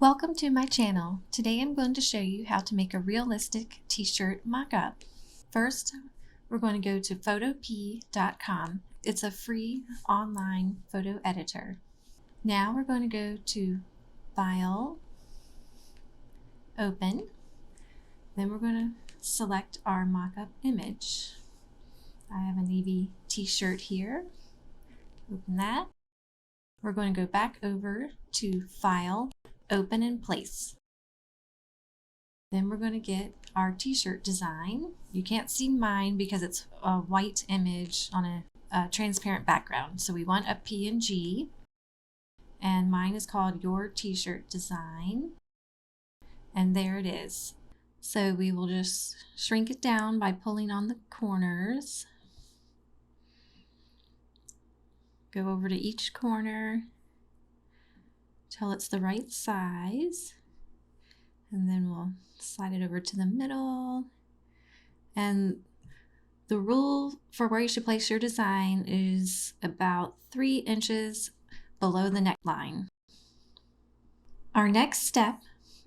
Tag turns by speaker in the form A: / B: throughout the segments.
A: Welcome to my channel. Today I'm going to show you how to make a realistic t-shirt mock-up. First, we're going to go to Photopea.com. It's a free online photo editor. Now we're going to go to File, Open. Then we're going to select our mock-up image. I have a navy t-shirt here. Open that. We're going to go back over to File, Open and Place. Then we're going to get our t-shirt design. You can't see mine because it's a white image on a transparent background. So we want a PNG, and mine is called Your T-Shirt Design. And there it is. So we will just shrink it down by pulling on the corners. Go over to each corner till it's the right size, and then we'll slide it over to the middle. And the rule for where you should place your design is about 3 inches below the neckline. Our next step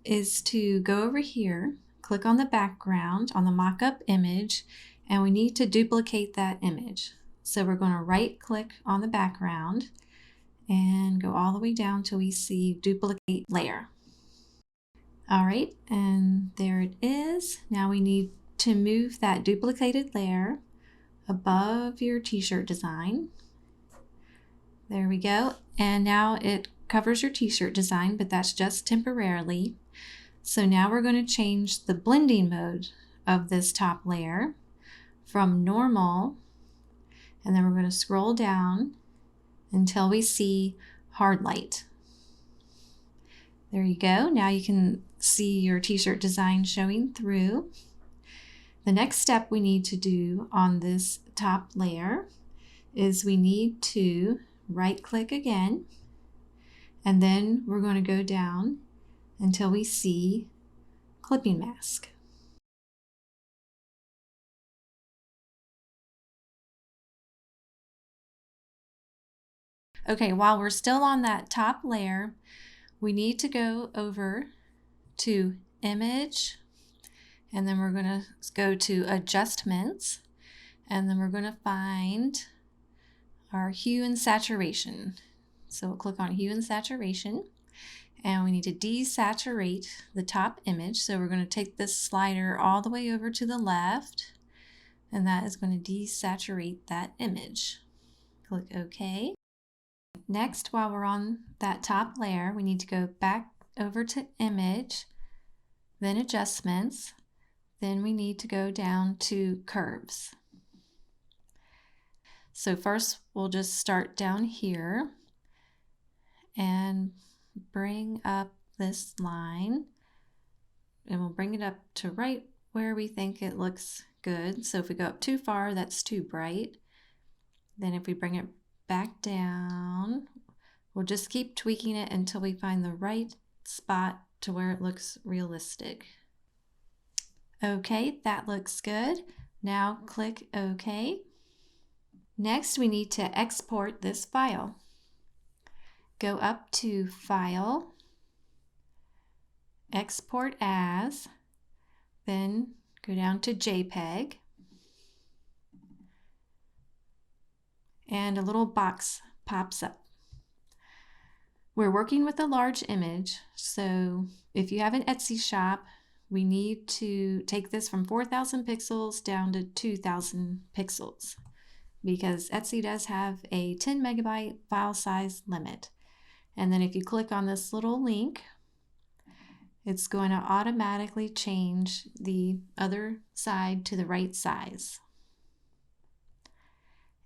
A: is to go over here, click on the background on the mock-up image, and we need to duplicate that image. So we're going to right click on the background and go all the way down till we see duplicate layer. All right, and there it is. Now we need to move that duplicated layer above your t-shirt design. There we go. And now it covers your t-shirt design, but that's just temporarily. So now we're going to change the blending mode of this top layer from normal, and then we're going to scroll down until we see hard light. There you go. Now you can see your t-shirt design showing through. The next step we need to do on this top layer is we need to right click again, and then we're going to go down until we see clipping mask. Okay, while we're still on that top layer, we need to go over to Image, and then we're going to go to Adjustments, and then we're going to find our Hue and Saturation. So we'll click on Hue and Saturation, and we need to desaturate the top image. So we're going to take this slider all the way over to the left, and that is going to desaturate that image. Click OK. Next, while we're on that top layer, we need to go back over to Image, then Adjustments, then we need to go down to Curves. So first we'll just start down here and bring up this line, and we'll bring it up to right where we think it looks good. So if we go up too far, that's too bright. Then if we bring it back down, we'll just keep tweaking it until we find the right spot to where it looks realistic. Okay, that looks good. Now click OK. Next, we need to export this file. Go up to File, Export As, then go down to JPEG, and a little box pops up. We're working with a large image, so if you have an Etsy shop, we need to take this from 4,000 pixels down to 2,000 pixels because Etsy does have a 10 megabyte file size limit. And then if you click on this little link, it's going to automatically change the other side to the right size.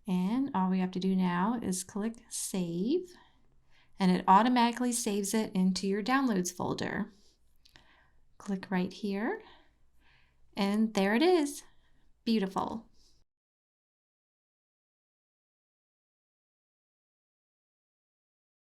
A: And all we have to do now is click Save, and it automatically saves it into your Downloads folder. Click right here, and there it is. Beautiful.